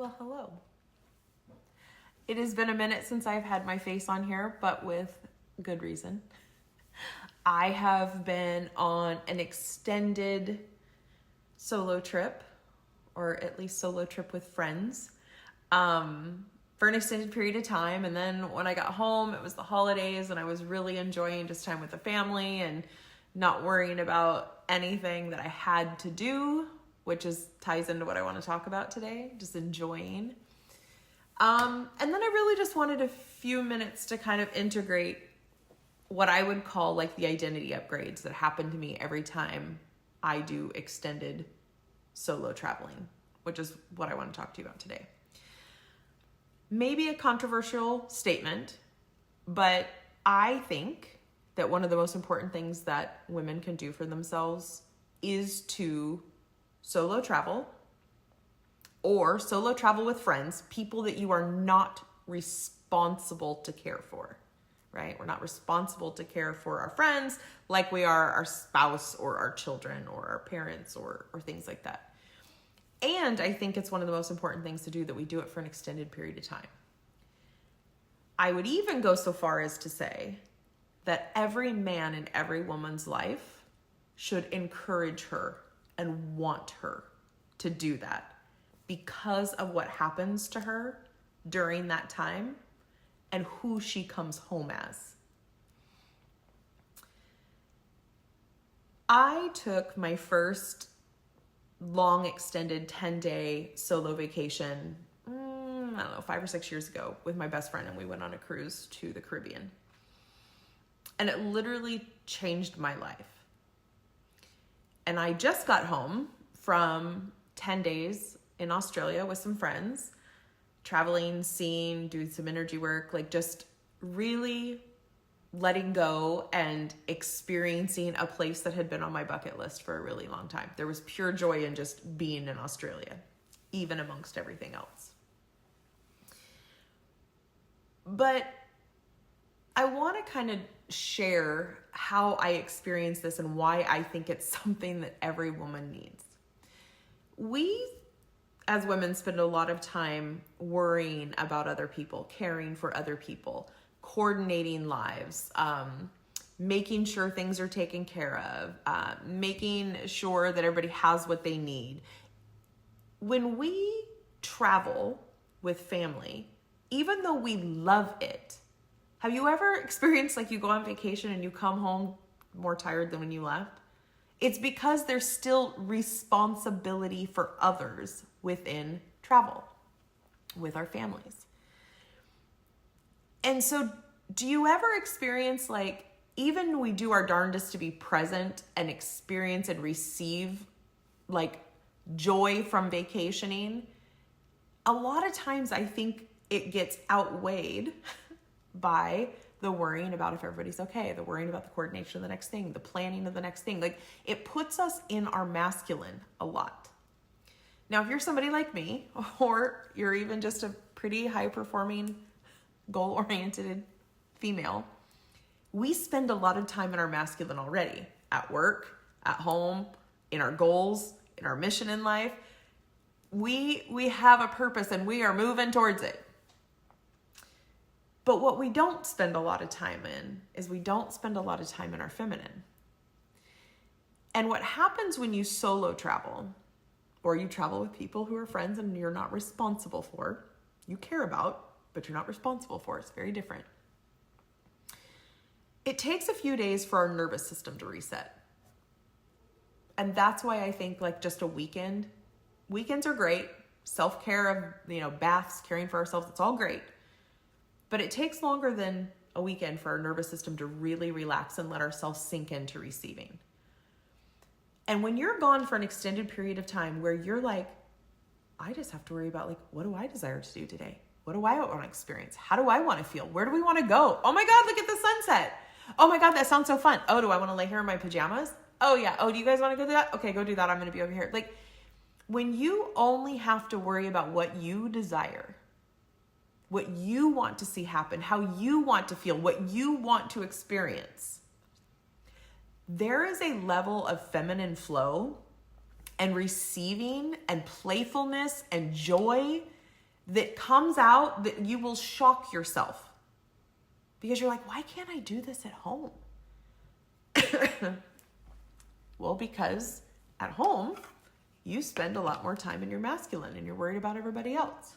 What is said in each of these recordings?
Well, hello. It has been a minute since I've had my face on here, but with good reason. I have been on an extended solo trip, or at least solo trip with friends, for an extended period of time. And then when I got home, it was the holidays and I was really enjoying just time with the family and not worrying about anything that I had to do, which ties into what I want to talk about today, just enjoying. And then I really just wanted a few minutes to kind of integrate what I would call like the identity upgrades that happen to me every time I do extended solo traveling, which is what I want to talk to you about today. Maybe a controversial statement, but I think that one of the most important things that women can do for themselves is to solo travel or solo travel with friends, people that you are not responsible to care for, right? We're not responsible to care for our friends like we are our spouse or our children or our parents or things like that. And I think it's one of the most important things to do that we do it for an extended period of time. I would even go so far as to say that every man in every woman's life should encourage her and want her to do that because of what happens to her during that time and who she comes home as. I took my first long extended 10-day solo vacation, 5 or 6 years ago with my best friend, and we went on a cruise to the Caribbean. And it literally changed my life. And I just got home from 10 days in Australia with some friends, traveling, seeing, doing some energy work, like just really letting go and experiencing a place that had been on my bucket list for a really long time. There was pure joy in just being in Australia, even amongst everything else. But I want to kind of share how I experience this and why I think it's something that every woman needs. We, as women, spend a lot of time worrying about other people, caring for other people, coordinating lives, making sure things are taken care of, making sure that everybody has what they need. When we travel with family, even though we love it, have you ever experienced like you go on vacation and you come home more tired than when you left? It's because there's still responsibility for others within travel with our families. And so do you ever experience like, even when we do our darndest to be present and experience and receive like joy from vacationing, a lot of times I think it gets outweighed by the worrying about if everybody's okay, the worrying about the coordination of the next thing, the planning of the next thing. Like it puts us in our masculine a lot. Now, if you're somebody like me, or you're even just a pretty high performing, goal-oriented female, we spend a lot of time in our masculine already, at work, at home, in our goals, in our mission in life. We have a purpose and we are moving towards it. But what we don't spend a lot of time in is we don't spend a lot of time in our feminine. And what happens when you solo travel, or you travel with people who are friends and you're not responsible for, you care about, but you're not responsible for, it's very different. It takes a few days for our nervous system to reset. And that's why I think like just a weekend, weekends are great. Self-care of, baths, caring for ourselves, it's all great. But it takes longer than a weekend for our nervous system to really relax and let ourselves sink into receiving. And when you're gone for an extended period of time where you're like, I just have to worry about like, what do I desire to do today? What do I want to experience? How do I want to feel? Where do we want to go? Oh my God, look at the sunset. Oh my God, that sounds so fun. Oh, do I want to lay here in my pajamas? Oh yeah. Oh, do you guys want to go do that? Okay, go do that. I'm going to be over here. Like when you only have to worry about what you desire, what you want to see happen, how you want to feel, what you want to experience, there is a level of feminine flow and receiving and playfulness and joy that comes out that you will shock yourself. Because you're like, why can't I do this at home? Well, because at home, you spend a lot more time in your masculine and you're worried about everybody else.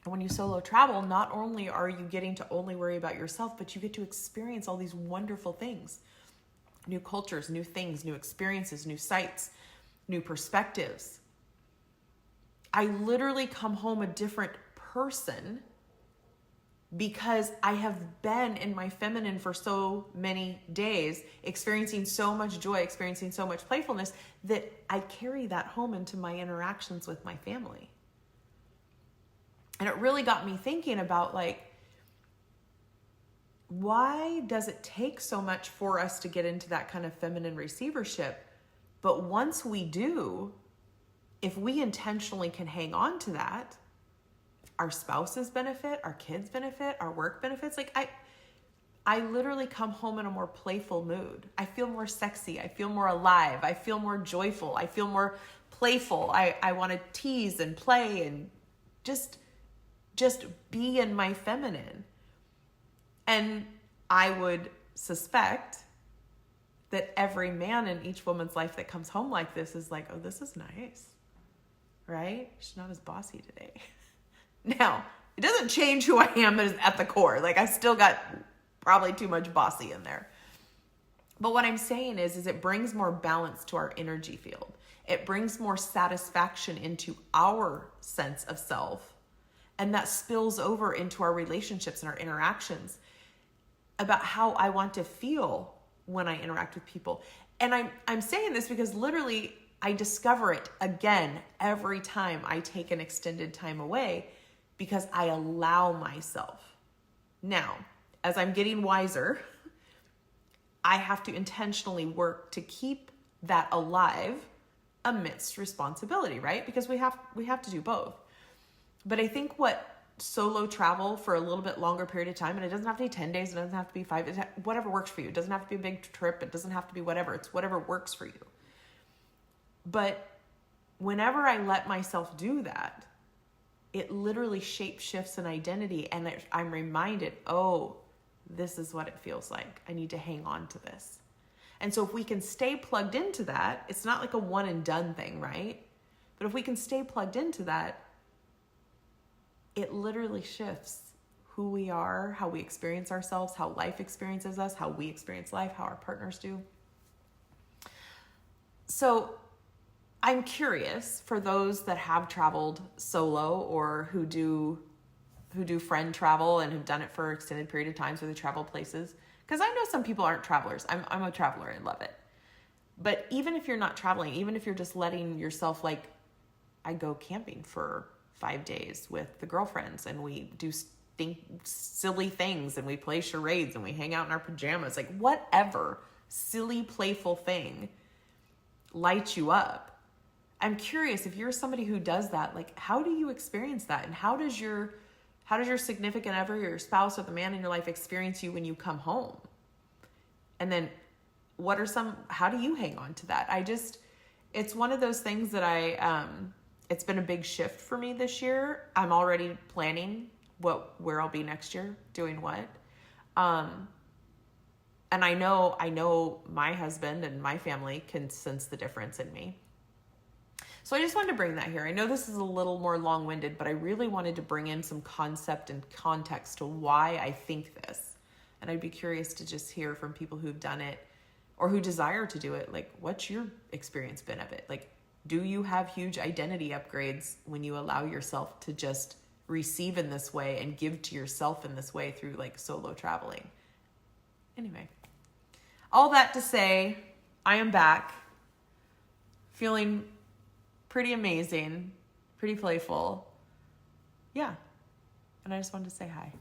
And when you solo travel, not only are you getting to only worry about yourself, but you get to experience all these wonderful things. New cultures, new things, new experiences, new sights, new perspectives. I literally come home a different person because I have been in my feminine for so many days, experiencing so much joy, experiencing so much playfulness, that I carry that home into my interactions with my family. And it really got me thinking about, like, why does it take so much for us to get into that kind of feminine receivership? But once we do, if we intentionally can hang on to that, our spouses benefit, our kids benefit, our work benefits. Like, I literally come home in a more playful mood. I feel more sexy. I feel more alive. I feel more joyful. I feel more playful. I want to tease and play and just be in my feminine. And I would suspect that every man in each woman's life that comes home like this is like, oh, this is nice, right? She's not as bossy today. Now, it doesn't change who I am at the core. Like, I still got probably too much bossy in there. But what I'm saying is it brings more balance to our energy field. It brings more satisfaction into our sense of self. And that spills over into our relationships and our interactions about how I want to feel when I interact with people. And I'm saying this because literally I discover it again every time I take an extended time away, because I allow myself. Now, as I'm getting wiser, I have to intentionally work to keep that alive amidst responsibility, right? Because we have to do both. But I think what solo travel for a little bit longer period of time, and it doesn't have to be 10 days, it doesn't have to be 5 days, whatever works for you. It doesn't have to be a big trip. It doesn't have to be whatever. It's whatever works for you. But whenever I let myself do that, it literally shape shifts an identity, and I'm reminded, oh, this is what it feels like. I need to hang on to this. And so if we can stay plugged into that, it's not like a one and done thing, right? But if we can stay plugged into that, it literally shifts who we are, how we experience ourselves, how life experiences us, how we experience life, how our partners do. So I'm curious, for those that have traveled solo or who do friend travel and have done it for extended period of times, where they travel places, because I know some people aren't travelers. I'm a traveler and love it. But even if you're not traveling, even if you're just letting yourself, like, I go camping for 5 days with the girlfriends and we do silly things and we play charades and we hang out in our pajamas, like whatever silly, playful thing lights you up. I'm curious, if you're somebody who does that, like, how do you experience that? And how does your significant other, your spouse, or the man in your life experience you when you come home? And then how do you hang on to that? It's one of those things that it's been a big shift for me this year. I'm already planning where I'll be next year, doing what. And I know my husband and my family can sense the difference in me. So I just wanted to bring that here. I know this is a little more long-winded, but I really wanted to bring in some concept and context to why I think this. And I'd be curious to just hear from people who've done it or who desire to do it. Like, what's your experience been of it? Like, do you have huge identity upgrades when you allow yourself to just receive in this way and give to yourself in this way through, like, solo traveling? Anyway, all that to say, I am back, feeling pretty amazing, pretty playful. Yeah. And I just wanted to say hi.